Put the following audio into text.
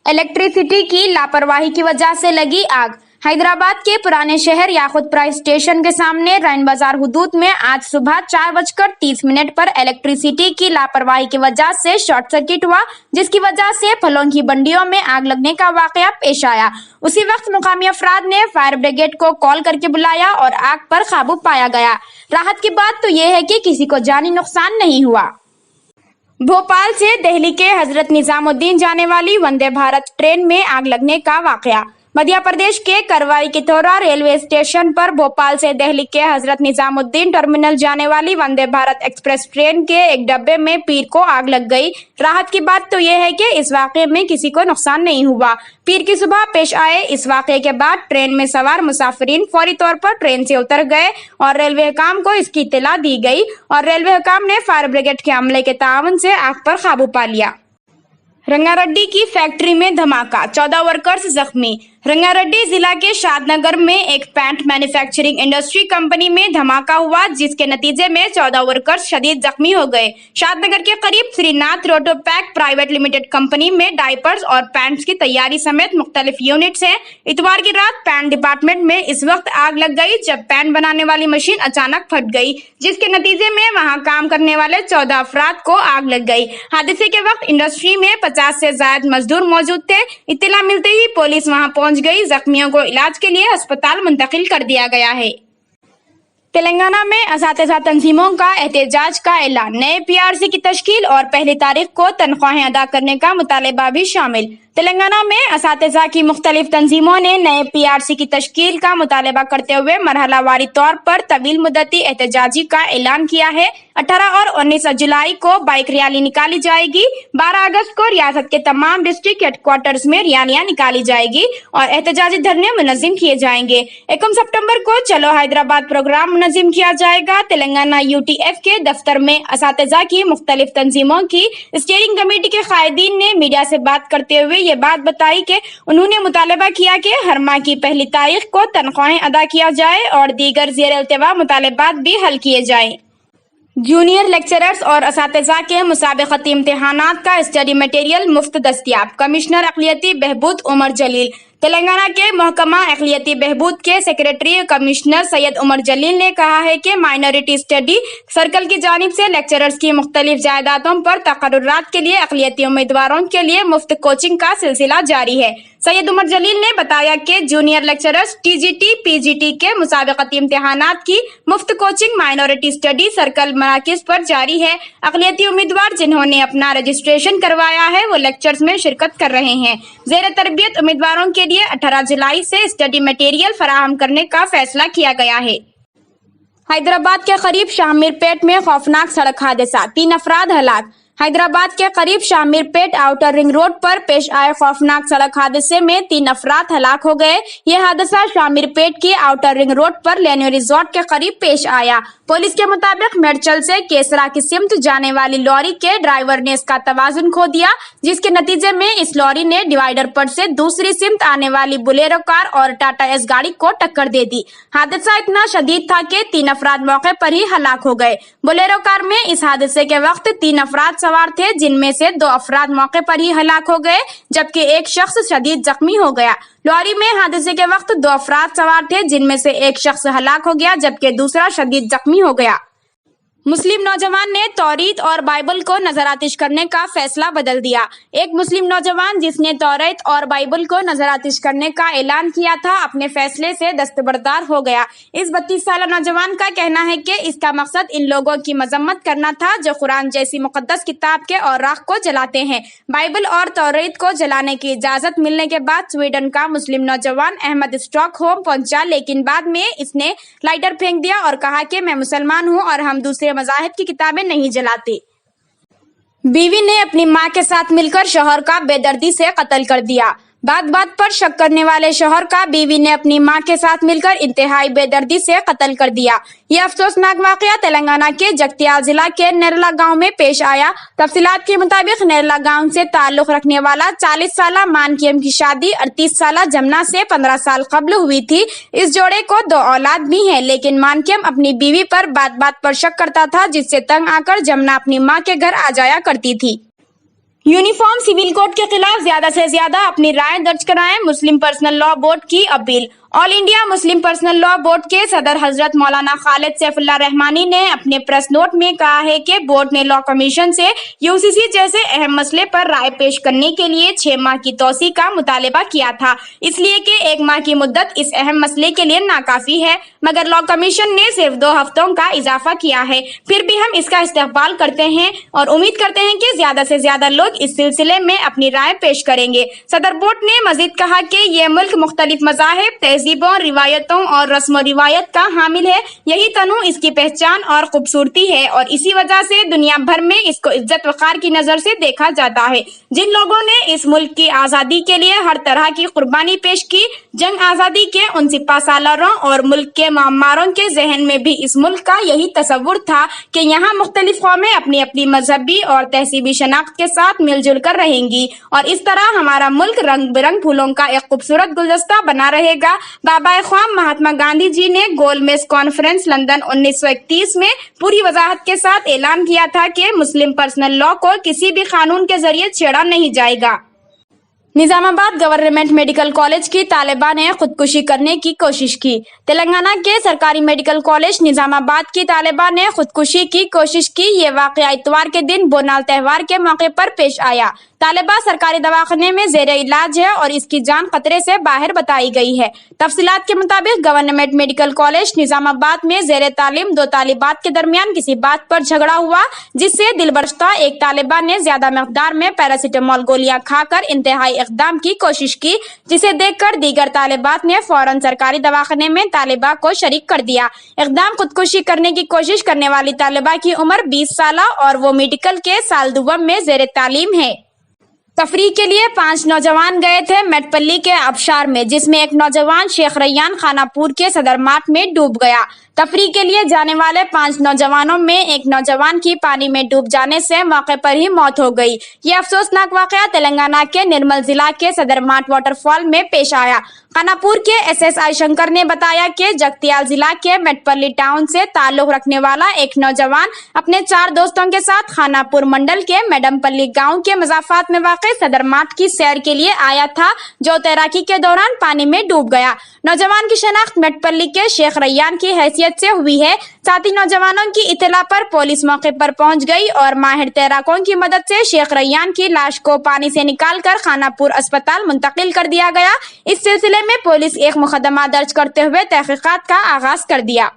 Electricity की लापरवाही की वजह से लगी आग। हैदराबाद के पुराने शहर याकुतपुरा स्टेशन के सामने रैन बाजार हुदूद में आज सुबह 4:30 पर इलेक्ट्रिसिटी की लापरवाही की वजह से शॉर्ट सर्किट हुआ, जिसकी वजह से फलों की मंडियों में आग लगने का वाकया पेश आया। उसी वक्त मुकामी अफराद ने फायर ब्रिगेड को कॉल करके बुलाया और आग पर काबू पाया गया। राहत की बात तो ये है कि किसी को जानी नुकसान नहीं हुआ। भोपाल से दिल्ली के हजरत निजामुद्दीन जाने वाली वंदे भारत ट्रेन में आग लगने का वाकया। मध्य प्रदेश के करवाई कितौरा रेलवे स्टेशन पर भोपाल से दिल्ली के हजरत निजामुद्दीन टर्मिनल जाने वाली वंदे भारत एक्सप्रेस ट्रेन के एक डब्बे में पीर को आग लग गई। राहत की बात तो यह है कि इस वाकये में किसी को नुकसान नहीं हुआ। पीर की सुबह पेश आए इस वाकये के बाद ट्रेन में सवार मुसाफिरीन फौरी तौर पर ट्रेन से उतर गए और रेलवे हुकाम को इसकी इत्तला दी गई और रेलवे हुकाम ने फायर ब्रिगेड के अमले के ताउन से आग पर काबू पा लिया। रंगारेड्डी की फैक्ट्री में धमाका, 14 वर्कर्स जख्मी। रंगारेड्डी जिला के शादनगर में एक पैंट मैन्युफैक्चरिंग इंडस्ट्री कंपनी में धमाका हुआ, जिसके नतीजे में 14 वर्कर्स शदीद जख्मी हो गए। शादनगर के करीब श्रीनाथ रोटोपैक प्राइवेट लिमिटेड कंपनी में डायपर्स और पैंट्स की तैयारी समेत मुख्तलिफ यूनिट्स हैं। इतवार की रात पैंट डिपार्टमेंट में इस वक्त आग लग गई जब पैंट बनाने वाली मशीन अचानक फट गई, जिसके नतीजे में वहां काम करने वाले 14 अफराद को आग लग गई। हादसे के वक्त इंडस्ट्री में 50 से ज्यादा मजदूर मौजूद थे। इत्तला मिलते ही पुलिस वहां पहुंच गई। जख्मियों को इलाज के लिए अस्पताल मुंतकिल कर दिया गया है। तेलंगाना में असातिज़ा तंजीमों का एहतजाज का ऐलान, नए पीआरसी की तश्कील और पहली तारीख को तनख्वाहें अदा करने का मुतालबा भी शामिल। तेलंगाना में असातिज़ा की मुख्तलिफ तंजीमों ने नए पीआरसी की तश्कील का मुतालबा करते हुए मरहलावारी तौर पर तवील मुद्दती एहतजाजी का ऐलान किया है। 18 और 19 जुलाई को बाइक रैली निकाली जाएगी। 12 अगस्त को रियासत के तमाम डिस्ट्रिक्ट हेडक्वार्टर्स में रैलियां निकाली जाएगी और एहतजाजी धरने मुनज़्ज़म किए जाएंगे। 1 सितंबर को चलो हैदराबाद प्रोग्राम मुनज़्ज़म किया जाएगा। तेलंगाना यूटीएफ के दफ्तर में असातिज़ा की मुख्तलिफ तंजीमों की स्टीयरिंग कमेटी के कायदीन ने मीडिया से बात करते हुए ये बात बताई कि उन्होंने मुतालबा किया कि हर माह की पहली तारीख को तनख्वाहें अदा किया जाए और दीगर ज़ेर-ए-इल्तिवा मुतालबात भी हल किए जाएं। जूनियर लेक्चरर्स और असातिज़ा के मुसाबिक़ती इम्तिहानात का स्टडी मटेरियल मुफ्त दस्तयाब। कमिश्नर अक़लियती बहबूद उमर जलील। तेलंगाना के महकमा अक़लियती बहबूद के सेक्रेटरी कमिश्नर सैयद उमर जलील ने कहा है कि माइनॉरिटी स्टडी सर्कल की जानिब से लेक्चरर्स की मुख्तलिफ जायदादों पर तकर्रुरात के लिए अक़लियती उम्मीदवारों के लिए मुफ्त कोचिंग का सिलसिला जारी है। सैयद उमर जलील ने बताया कि जूनियर लेक्चरर्स टीजीटी पीजीटी के मुसाबिक़ती इम्तिहानात की मुफ्त कोचिंग माइनॉरिटी स्टडी सर्कल मराकिज़ पर जारी है। अक़लियती उम्मीदवार जिन्होंने अपना रजिस्ट्रेशन करवाया है वो लेक्चर्स में शिरकत कर रहे हैं। ज़ेर तरबियत उम्मीदवारों के लिए 18 जुलाई से स्टडी मटेरियल फराहम करने का फैसला किया गया है। हैदराबाद के करीब शाहमीरपेट में खौफनाक सड़क हादसा, 3 अफराद हलाक। हैदराबाद के करीब शाहमीरपेट आउटर रिंग रोड पर पेश आए खौफनाक सड़क हादसे में 3 अफराद हलाक हो गए। यह हादसा शाहमीरपेट के आउटर रिंग रोड पर लेनो रिजॉर्ट के करीब पेश आया। पुलिस के मुताबिक मेडचल से केसरा की सिमत जाने वाली लॉरी के ड्राइवर ने इसका तवाजुन खो दिया, जिसके नतीजे में इस लॉरी ने डिवाइडर पर से दूसरी सिमत आने वाली बुलेरो कार और टाटा एस गाड़ी को टक्कर दे दी। हादसा इतना शदीद था कि 3 अफराद मौके पर ही हलाक हो गए। बुलेरो कार में इस हादसे के वक्त 3 अफराद सवार थे, जिनमें से 2 अफराद मौके पर ही हलाक हो गए जबकि एक शख्स शदीद जख्मी हो गया। लॉरी में हादसे के वक्त 2 अफराद सवार थे, जिनमें से एक शख्स हलाक हो गया जबकि दूसरा शदीद जख्मी हो गया। मुस्लिम नौजवान ने तौरीत और बाइबल को नजरातिश करने का फैसला बदल दिया। एक मुस्लिम नौजवान जिसने तौरीत और बाइबल को नजरातिश करने का ऐलान किया था, अपने फैसले से दस्तबरदार हो गया। इस 32 साल नौजवान का कहना है कि इसका मकसद इन लोगों की मजम्मत करना था जो कुरान जैसी मुकद्दस किताब के औराक को जलाते हैं। बाइबल और तौरीत को जलाने की इजाजत मिलने के बाद स्वीडन का मुस्लिम नौजवान अहमद स्टॉकहोम पहुंचा, लेकिन बाद में इसने लाइटर फेंक दिया और कहा कि मैं मुसलमान हूं और हम दूसरे मज़ाहिब की किताबें नहीं जलाते। बीवी ने अपनी मां के साथ मिलकर शौहर का बेदर्दी से कत्ल कर दिया। बात बात पर शक करने वाले शौहर का बीवी ने अपनी मां के साथ मिलकर इंतहाई बेदर्दी से कत्ल कर दिया। यह अफसोसनाक वाकया तेलंगाना के जगत्याल जिला के नेरला गांव में पेश आया। तफसीलात के मुताबिक नेरला गांव से ताल्लुक रखने वाला 40 साला मानकियम की शादी 38 साला जमुना से 15 साल कबल हुई थी। इस जोड़े को 2 औलाद भी हैं, लेकिन मानकियम अपनी बीवी पर बात बात पर शक करता था, जिससे तंग आकर जमुना अपनी माँ के घर आ जाया करती थी। यूनिफॉर्म सिविल कोड के खिलाफ ज्यादा से ज्यादा अपनी राय दर्ज कराएं, मुस्लिम पर्सनल लॉ बोर्ड की appeal. All India Muslim personal law board के सदर हजरत मौलाना खालिद सैफुल्लाह रहमानी ने अपने प्रेस नोट में कहा है कि बोर्ड ने लॉ कमीशन से यूसीसी जैसे अहम मसले पर राय पेश करने के लिए 6 माह की तौसी का मुतालबा किया था, इसलिए कि 1 माह की मुद्दत इस अहम मसले के लिए नाकाफी है, मगर लॉ कमीशन ने सिर्फ 2 हफ्तों का इजाफा किया है। फिर भी हम इसका इस्तकबाल करते हैं और उम्मीद करते हैं कि ज्यादा से ज्यादा लोग इस सिलसिले में अपनी राय पेश करेंगे। सदर बोर्ड ने मजीद कहा कि ये मुल्क मुख्तलिफ मज़ाहिब, तहजीबों, रिवायतों और रस्म रिवायत का हामिल है। यही तनू इसकी पहचान और खूबसूरती है और इसी वजह से दुनिया भर में इसको इज्जत वक़ार की नजर से देखा जाता है। जिन लोगों ने इस मुल्क की आज़ादी के लिए हर तरह की कुर्बानी पेश की, जंग आज़ादी के उन सिपा सालारों और मुल्क के मामारों के जहन में भी इस मुल्क का यही तसव्वुर था कि यहाँ मुख्तलिफ कौमें अपनी अपनी मजहबी और तहसीबी शनाख्त के साथ मिलजुल कर रहेंगी और इस तरह हमारा मुल्क रंग बिरंग फूलों का एक खूबसूरत गुलदस्ता बना रहेगा। बाबा ख्वाम महात्मा गांधी जी ने गोलमेज कॉन्फ्रेंस लंदन 1931 में पूरी वजाहत के साथ ऐलान किया था कि मुस्लिम पर्सनल लॉ को किसी भी कानून के जरिए छेड़ा नहीं जाएगा। निजामाबाद गवर्नमेंट मेडिकल कॉलेज की तालिबा ने खुदकुशी करने की कोशिश की। तेलंगाना के सरकारी मेडिकल कॉलेज निजामाबाद की तालिबा ने खुदकुशी की कोशिश की। ये वाकया इतवार के दिन बोनाल त्योहार के मौके पर पेश आया। तालिबा सरकारी दवाखाने में जेर इलाज है और इसकी जान खतरे से बाहर बताई गई है। तफसीलात के मुताबिक गवर्नमेंट मेडिकल कॉलेज निजामाबाद में जेर तालीम 2 तालिबात के दरमियान किसी बात पर झगड़ा हुआ, जिससे दिलबरश्ता एक तालिबा ने ज्यादा मकदार में पैरासिटामोल गोलियां खाकर इंतहाई इक़दाम की कोशिश की, जिसे देखकर दीगर तालिबात ने फौरन सरकारी दवाखाने में तालिबा को शरीक कर दिया। इक़दाम खुदकुशी करने की कोशिश करने वाली तालिबा की उम्र 20 साल और वो मेडिकल के साल दुवम में जेर तालीम है। तफरीह के लिए 5 नौजवान गए थे मेटपल्ली के आबशार में, जिसमें एक नौजवान शेख रैयान खानापुर के सदर मार्ट में डूब गया। तफरीह के लिए जाने वाले 5 नौजवानों में एक नौजवान की पानी में डूब जाने से मौके पर ही मौत हो गई। ये अफसोसनाक वाकया तेलंगाना के निर्मल जिला के सदर मार्ट वाटरफॉल में पेश आया। खानापुर के SSI शंकर ने बताया कि जगतियाल जिला के मेटपल्ली टाउन से ताल्लुक रखने वाला एक नौजवान अपने 4 दोस्तों के साथ खानापुर मंडल के मैडमपल्ली गांव के मजाफात में वाक़ सदर मार्ट की सैर के लिए आया था, जो तैराकी के दौरान पानी में डूब गया। नौजवान की शनाख्त मेटपल्ली के शेख रैयान की हैसियत से हुई है। साथ ही नौजवानों की इत्तला पर पुलिस मौके पर पहुंच गई और माहिर तैराकों की मदद से शेख रैयान की लाश को पानी से निकालकर खानापुर अस्पताल मुंतकिल कर दिया गया। इस सिलसिले में पुलिस एक मुकदमा दर्ज करते हुए तहकीकात का आगाज कर दिया।